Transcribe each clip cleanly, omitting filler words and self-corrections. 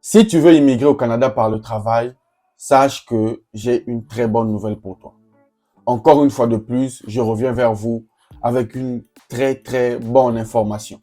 Si tu veux immigrer au Canada par le travail, sache que j'ai une très bonne nouvelle pour toi. Encore une fois de plus, je reviens vers vous avec une très bonne information.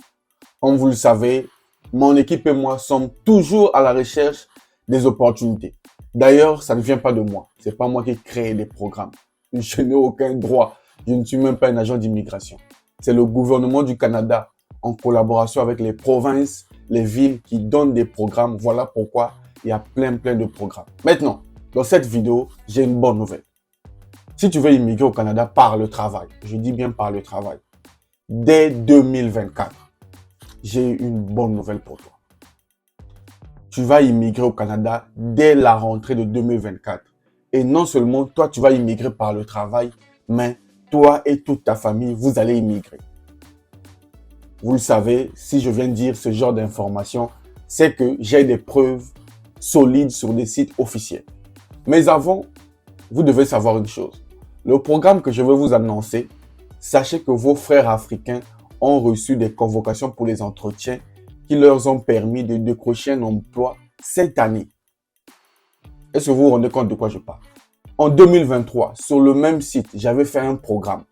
Comme vous le savez, mon équipe et moi sommes toujours à la recherche des opportunités. D'ailleurs, ça ne vient pas de moi. C'est pas moi qui crée les programmes. Je n'ai aucun droit. Je ne suis même pas un agent d'immigration. C'est le gouvernement du Canada, en collaboration avec les provinces, les villes qui donnent des programmes. Voilà pourquoi il y a plein de programmes. Maintenant, dans cette vidéo, j'ai une bonne nouvelle. Si tu veux immigrer au Canada par le travail, je dis bien par le travail, dès 2024, j'ai une bonne nouvelle pour toi. Tu vas immigrer au Canada dès la rentrée de 2024. Et non seulement toi, tu vas immigrer par le travail, mais toi et toute ta famille, vous allez immigrer. Vous le savez, si je viens dire ce genre d'informations, c'est que j'ai des preuves solides sur des sites officiels. Mais avant, vous devez savoir une chose. Le programme que je vais vous annoncer, sachez que vos frères africains ont reçu des convocations pour les entretiens qui leur ont permis de décrocher un emploi cette année. Est-ce que vous vous rendez compte de quoi je parle? En 2023, sur le même site, j'avais fait un programme.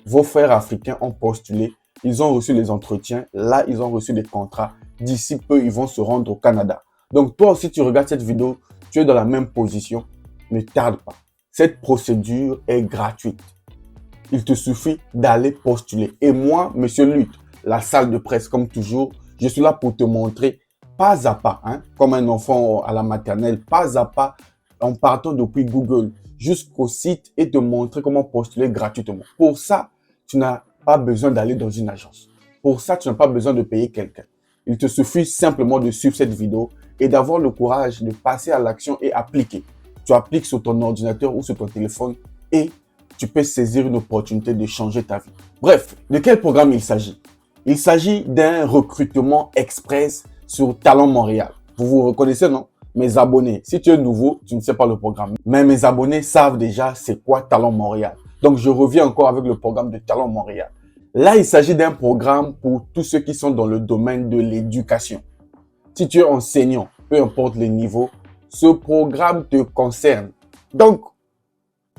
Vos frères africains ont postulé, ils ont reçu les entretiens, là, ils ont reçu des contrats. D'ici peu, ils vont se rendre au Canada. Donc, toi aussi, tu regardes cette vidéo, tu es dans la même position, ne tarde pas. Cette procédure est gratuite. Il te suffit d'aller postuler. Et moi, Monsieur Lutte, la salle de presse, comme toujours, je suis là pour te montrer pas à pas, comme un enfant à la maternelle, pas à pas, en partant depuis Google jusqu'au site et te montrer comment postuler gratuitement. Pour ça, tu n'as pas besoin d'aller dans une agence. Pour ça, tu n'as pas besoin de payer quelqu'un. Il te suffit simplement de suivre cette vidéo et d'avoir le courage de passer à l'action et appliquer. Tu appliques sur ton ordinateur ou sur ton téléphone et tu peux saisir une opportunité de changer ta vie. Bref, de quel programme il s'agit? Il s'agit d'un recrutement express sur Talent Montréal. Vous vous reconnaissez, non? Mes abonnés, si tu es nouveau, tu ne sais pas le programme. Mais mes abonnés savent déjà c'est quoi Talent Montréal. Donc, je reviens encore avec le programme de Talent Montréal. Là, il s'agit d'un programme pour tous ceux qui sont dans le domaine de l'éducation. Si tu es enseignant, peu importe les niveaux, ce programme te concerne. Donc,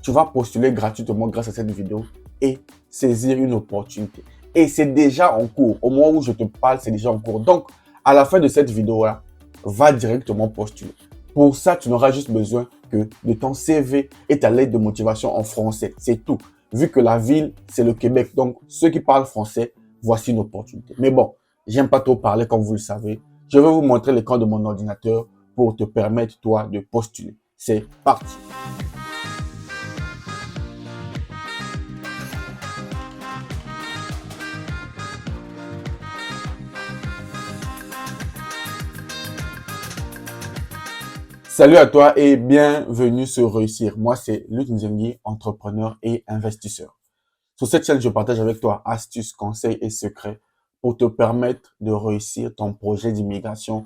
tu vas postuler gratuitement grâce à cette vidéo et saisir une opportunité. Et c'est déjà en cours. Au moment où je te parle, c'est déjà en cours. Donc, à la fin de cette vidéo-là, va directement postuler. Pour ça, tu n'auras juste besoin que de ton CV et ta lettre de motivation en français. C'est tout. Vu que la ville, c'est le Québec. Donc, ceux qui parlent français, voici une opportunité. Mais bon, j'aime pas trop parler comme vous le savez. Je vais vous montrer l'écran de mon ordinateur pour te permettre, toi, de postuler. C'est parti. Salut à toi et bienvenue sur Réussir. Moi, c'est Luc Nzengi, entrepreneur et investisseur. Sur cette chaîne, je partage avec toi astuces, conseils et secrets pour te permettre de réussir ton projet d'immigration,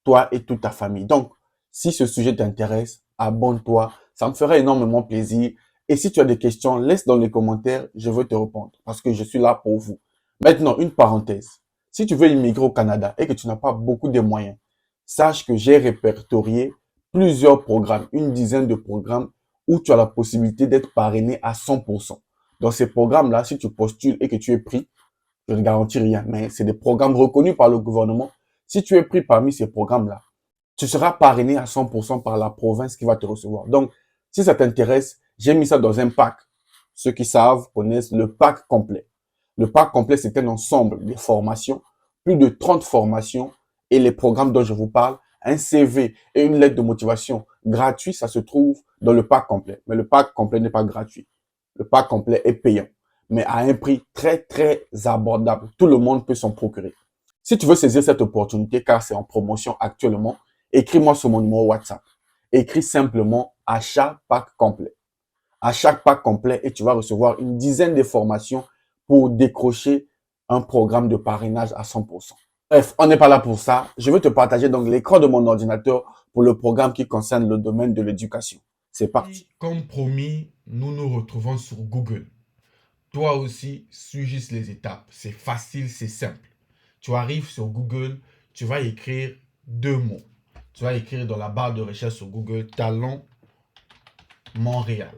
toi et toute ta famille. Donc, si ce sujet t'intéresse, abonne-toi. Ça me ferait énormément plaisir. Et si tu as des questions, laisse dans les commentaires, je vais te répondre parce que je suis là pour vous. Maintenant, une parenthèse. Si tu veux immigrer au Canada et que tu n'as pas beaucoup de moyens, sache que j'ai répertorié plusieurs programmes, une dizaine de programmes où tu as la possibilité d'être parrainé à 100%. Dans ces programmes-là, si tu postules et que tu es pris, je ne garantis rien, mais c'est des programmes reconnus par le gouvernement. Si tu es pris parmi ces programmes-là, tu seras parrainé à 100% par la province qui va te recevoir. Donc, si ça t'intéresse, j'ai mis ça dans un pack. Ceux qui savent connaissent le pack complet. Le pack complet, c'est un ensemble de formations, plus de 30 formations et les programmes dont je vous parle, un CV et une lettre de motivation gratuit, ça se trouve dans le pack complet. Mais le pack complet n'est pas gratuit. Le pack complet est payant, mais à un prix très abordable. Tout le monde peut s'en procurer. Si tu veux saisir cette opportunité, car c'est en promotion actuellement, écris-moi sur mon numéro WhatsApp. Écris simplement achat pack complet. Achat pack complet et tu vas recevoir une dizaine de formations pour décrocher un programme de parrainage à 100%. Bref, on n'est pas là pour ça. Je vais te partager donc l'écran de mon ordinateur pour le programme qui concerne le domaine de l'éducation. C'est parti. Comme promis, nous nous retrouvons sur Google. Toi aussi, suis juste les étapes. C'est facile, c'est simple. Tu arrives sur Google, tu vas écrire deux mots. Tu vas écrire dans la barre de recherche sur Google Talent Montréal.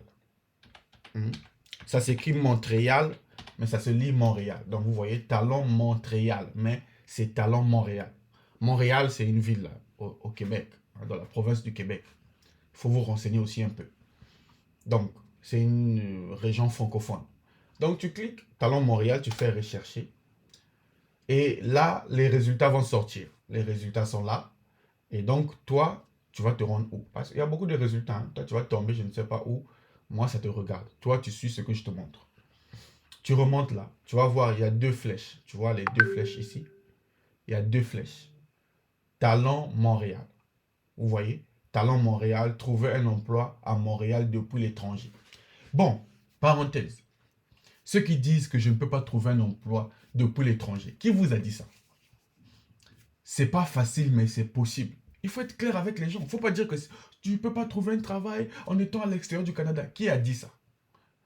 Ça s'écrit Montréal, mais ça se lit Montréal. Donc vous voyez Talent Montréal, mais c'est Talent Montréal. Montréal, c'est une ville là, au Québec, dans la province du Québec. Il faut vous renseigner aussi un peu. Donc, c'est une région francophone. Donc, tu cliques Talent Montréal, tu fais rechercher. Et là, les résultats vont sortir. Les résultats sont là. Et donc, toi, tu vas te rendre où? Parce qu'il y a beaucoup de résultats. Hein. Toi, tu vas tomber, je ne sais pas où. Moi, ça te regarde. Toi, tu suis ce que je te montre. Tu remontes là. Tu vas voir, il y a 2 flèches. Tu vois les 2 flèches ici? Il y a 2 flèches. Talent Montréal. Vous voyez? Talent Montréal, trouver un emploi à Montréal depuis l'étranger. Bon, parenthèse. Ceux qui disent que je ne peux pas trouver un emploi depuis l'étranger, qui vous a dit ça? C'est pas facile, mais c'est possible. Il faut être clair avec les gens. Il ne faut pas dire que tu ne peux pas trouver un travail en étant à l'extérieur du Canada. Qui a dit ça?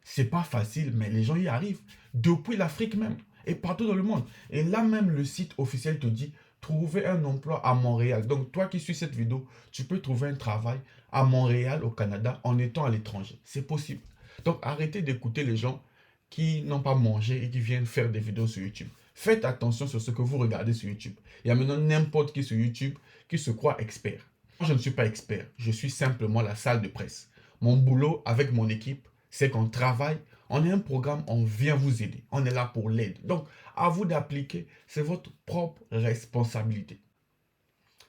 C'est pas facile, mais les gens y arrivent. Depuis l'Afrique même. Et partout dans le monde. Et là même, le site officiel te dit trouver un emploi à Montréal. Donc, toi qui suis cette vidéo, tu peux trouver un travail à Montréal, au Canada, en étant à l'étranger. C'est possible. Donc, arrêtez d'écouter les gens qui n'ont pas mangé et qui viennent faire des vidéos sur YouTube. Faites attention sur ce que vous regardez sur YouTube. Il y a maintenant n'importe qui sur YouTube qui se croit expert. Moi, je ne suis pas expert. Je suis simplement la salle de presse. Mon boulot avec mon équipe, c'est qu'on travaille, on est un programme, on vient vous aider. On est là pour l'aide. Donc, à vous d'appliquer, c'est votre propre responsabilité.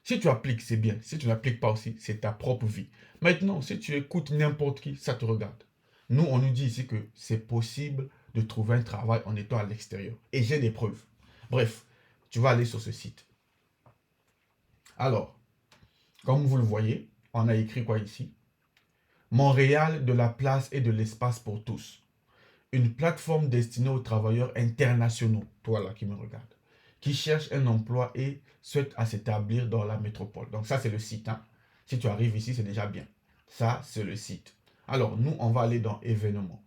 Si tu appliques, c'est bien. Si tu n'appliques pas aussi, c'est ta propre vie. Maintenant, si tu écoutes n'importe qui, ça te regarde. Nous, on nous dit ici que c'est possible de trouver un travail en étant à l'extérieur. Et j'ai des preuves. Bref, tu vas aller sur ce site. Alors, comme vous le voyez, on a écrit quoi ici? Montréal, de la place et de l'espace pour tous. Une plateforme destinée aux travailleurs internationaux, toi là qui me regarde, qui cherchent un emploi et souhaitent à s'établir dans la métropole. Donc ça, c'est le site. Hein. Si tu arrives ici, c'est déjà bien. Ça, c'est le site. Alors, nous, on va aller dans événements.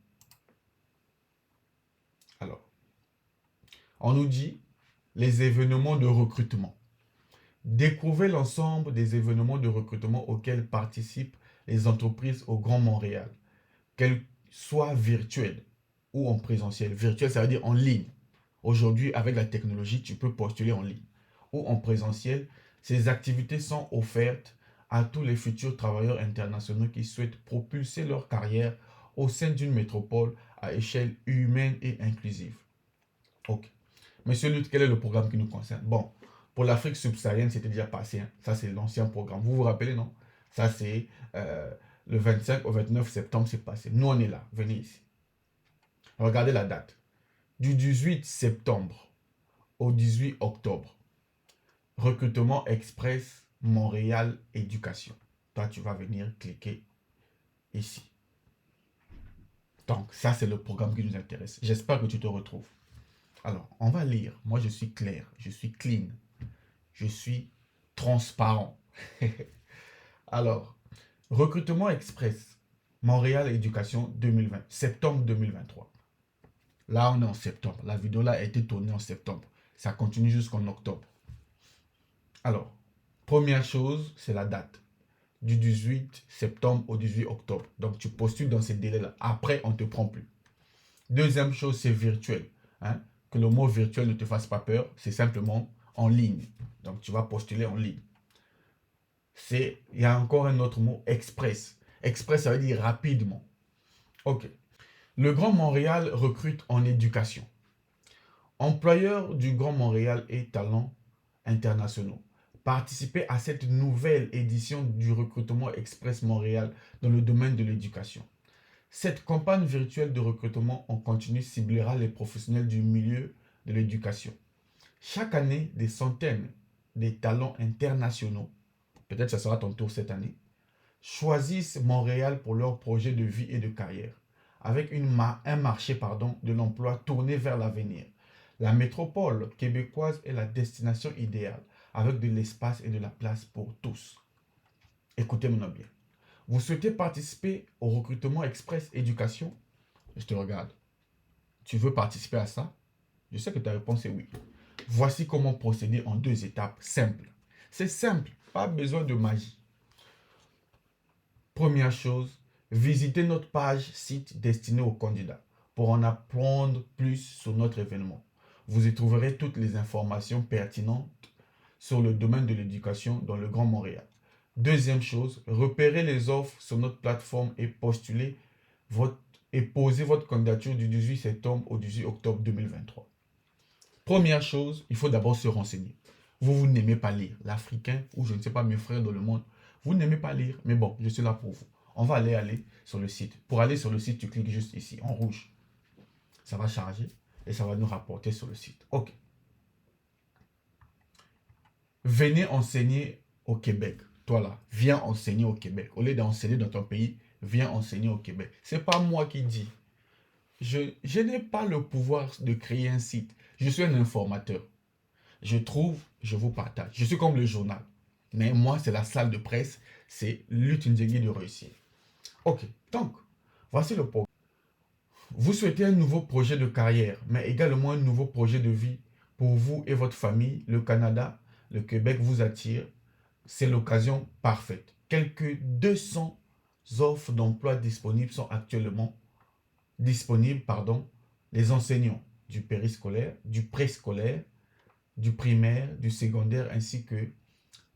Alors, on nous dit les événements de recrutement. Découvrez l'ensemble des événements de recrutement auxquels participent les entreprises au Grand Montréal, qu'elles soient virtuelles ou en présentiel. Virtuel, ça veut dire en ligne. Aujourd'hui, avec la technologie, tu peux postuler en ligne. Ou en présentiel, ces activités sont offertes à tous les futurs travailleurs internationaux qui souhaitent propulser leur carrière au sein d'une métropole à échelle humaine et inclusive. Ok. Monsieur Lutte, quel est le programme qui nous concerne? Bon, pour l'Afrique subsaharienne, c'était déjà passé. Hein. Ça, c'est l'ancien programme. Vous vous rappelez, non? Ça, c'est le 25 au 29 septembre, c'est passé. Nous, on est là. Venez ici. Regardez la date. Du 18 septembre au 18 octobre. Recrutement express Montréal Éducation. Toi, tu vas venir cliquer ici. Donc, ça, c'est le programme qui nous intéresse. J'espère que tu te retrouves. Alors, on va lire. Moi, je suis clair, je suis clean, je suis transparent. Alors, recrutement express, Montréal Éducation 2020, septembre 2023. Là, on est en septembre. La vidéo là a été tournée en septembre. Ça continue jusqu'en octobre. Alors, première chose, c'est la date. Du 18 septembre au 18 octobre. Donc, tu postules dans ces délais-là. Après, on ne te prend plus. Deuxième chose, c'est virtuel. Hein? Que le mot virtuel ne te fasse pas peur. C'est simplement en ligne. Donc, tu vas postuler en ligne. Il y a encore un autre mot, express. Express, ça veut dire rapidement. OK. Le Grand Montréal recrute en éducation. Employeurs du Grand Montréal et talents internationaux. Participez à cette nouvelle édition du recrutement Express Montréal dans le domaine de l'éducation. Cette campagne virtuelle de recrutement en continu ciblera les professionnels du milieu de l'éducation. Chaque année, des centaines de talents internationaux, peut-être que ce sera ton tour cette année, choisissent Montréal pour leur projet de vie et de carrière, avec un marché de l'emploi tourné vers l'avenir. La métropole québécoise est la destination idéale, avec de l'espace et de la place pour tous. Écoutez-moi bien. Vous souhaitez participer au recrutement express éducation? Je te regarde. Tu veux participer à ça? Je sais que ta réponse est oui. Voici comment procéder en 2 étapes simples. C'est simple. Pas besoin de magie. Première chose, visitez notre page site destinée aux candidats pour en apprendre plus sur notre événement. Vous y trouverez toutes les informations pertinentes sur le domaine de l'éducation dans le Grand Montréal. Deuxième chose, repérez les offres sur notre plateforme et posez votre candidature du 18 septembre au 18 octobre 2023. Première chose, il faut d'abord se renseigner. Vous n'aimez pas lire. L'Africain, ou je ne sais pas, mes frères dans le monde, vous n'aimez pas lire. Mais bon, je suis là pour vous. On va aller sur le site. Pour aller sur le site, tu cliques juste ici, en rouge. Ça va charger et ça va nous rapporter sur le site. OK. Venez enseigner au Québec. Toi là, viens enseigner au Québec. Au lieu d'enseigner dans ton pays, viens enseigner au Québec. Ce n'est pas moi qui dis. Je n'ai pas le pouvoir de créer un site. Je suis un informateur. Je trouve, je vous partage. Je suis comme le journal. Mais moi, c'est la salle de presse. C'est l'Utinzegui de réussir. OK. Donc, voici le programme. Vous souhaitez un nouveau projet de carrière, mais également un nouveau projet de vie pour vous et votre famille. Le Canada, le Québec vous attire. C'est l'occasion parfaite. Quelques 200 offres d'emploi disponibles sont actuellement disponibles. Les enseignants du périscolaire, du préscolaire, du primaire, du secondaire, ainsi que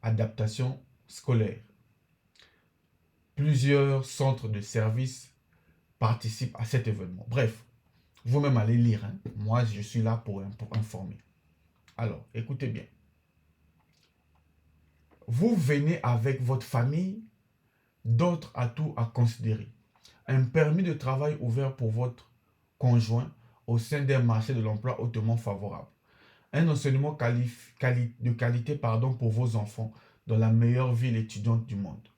adaptation scolaire. Plusieurs centres de services participent à cet événement. Bref, vous-même allez lire. Hein. Moi, je suis là pour informer. Alors, écoutez bien. Vous venez avec votre famille, d'autres atouts à considérer. Un permis de travail ouvert pour votre conjoint au sein d'un marché de l'emploi hautement favorable. Un enseignement de qualité pour vos enfants dans la meilleure ville étudiante du monde.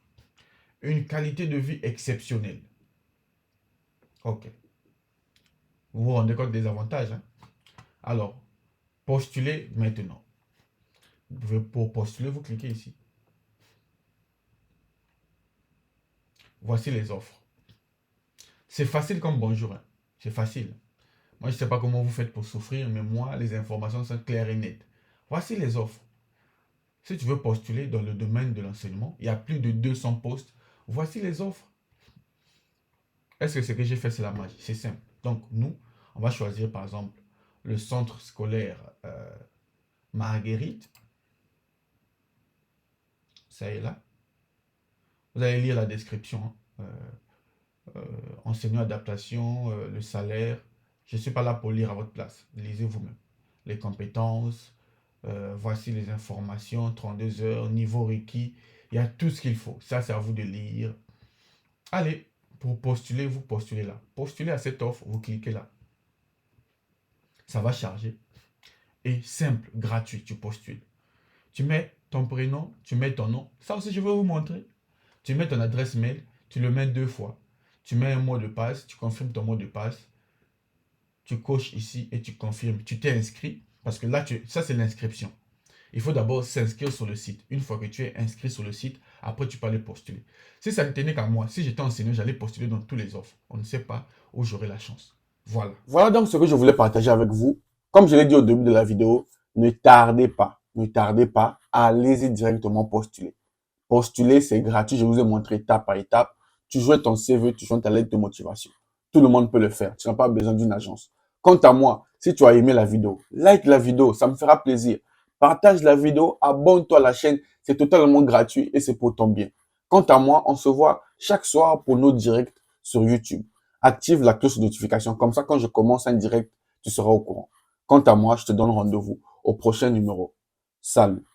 Une qualité de vie exceptionnelle. OK. Vous vous rendez compte des avantages. Hein? Alors, postulez maintenant. Pour postuler, vous cliquez ici. Voici les offres. C'est facile comme bonjour. Hein? C'est facile. Moi, je ne sais pas comment vous faites pour souffrir, mais moi, les informations sont claires et nettes. Voici les offres. Si tu veux postuler dans le domaine de l'enseignement, il y a plus de 200 postes. Voici les offres. Est-ce que ce que j'ai fait, c'est la magie? C'est simple. Donc, nous, on va choisir, par exemple, le centre scolaire Marguerite. Ça est là. Vous allez lire la description. Enseignant adaptation, le salaire. Je ne suis pas là pour lire à votre place. Lisez vous-même. Les compétences. Voici les informations. 32 heures. Niveau requis. Il y a tout ce qu'il faut. Ça, c'est à vous de lire. Allez, pour postuler, vous postulez là. Postulez à cette offre, vous cliquez là. Ça va charger. Et simple, gratuit, tu postules. Tu mets ton prénom, tu mets ton nom. Ça aussi, je vais vous montrer. Tu mets ton adresse mail, tu le mets 2 fois. Tu mets un mot de passe, tu confirmes ton mot de passe. Tu coches ici et tu confirmes. Tu t'es inscrit parce que là, ça c'est l'inscription. Il faut d'abord s'inscrire sur le site. Une fois que tu es inscrit sur le site, après tu peux aller postuler. Si ça ne tenait qu'à moi, si j'étais enseignant, j'allais postuler dans toutes les offres. On ne sait pas où j'aurai la chance. Voilà. Voilà donc ce que je voulais partager avec vous. Comme je l'ai dit au début de la vidéo, ne tardez pas, allez-y directement postuler. Postuler, c'est gratuit, je vous ai montré étape par étape. Tu joues ton CV, tu joues ta lettre de motivation. Tout le monde peut le faire, tu n'as pas besoin d'une agence. Quant à moi, si tu as aimé la vidéo, like la vidéo, ça me fera plaisir. Partage la vidéo, abonne-toi à la chaîne, c'est totalement gratuit et c'est pour ton bien. Quant à moi, on se voit chaque soir pour nos directs sur YouTube. Active la cloche de notification, comme ça quand je commence un direct, tu seras au courant. Quant à moi, je te donne rendez-vous au prochain numéro. Salut!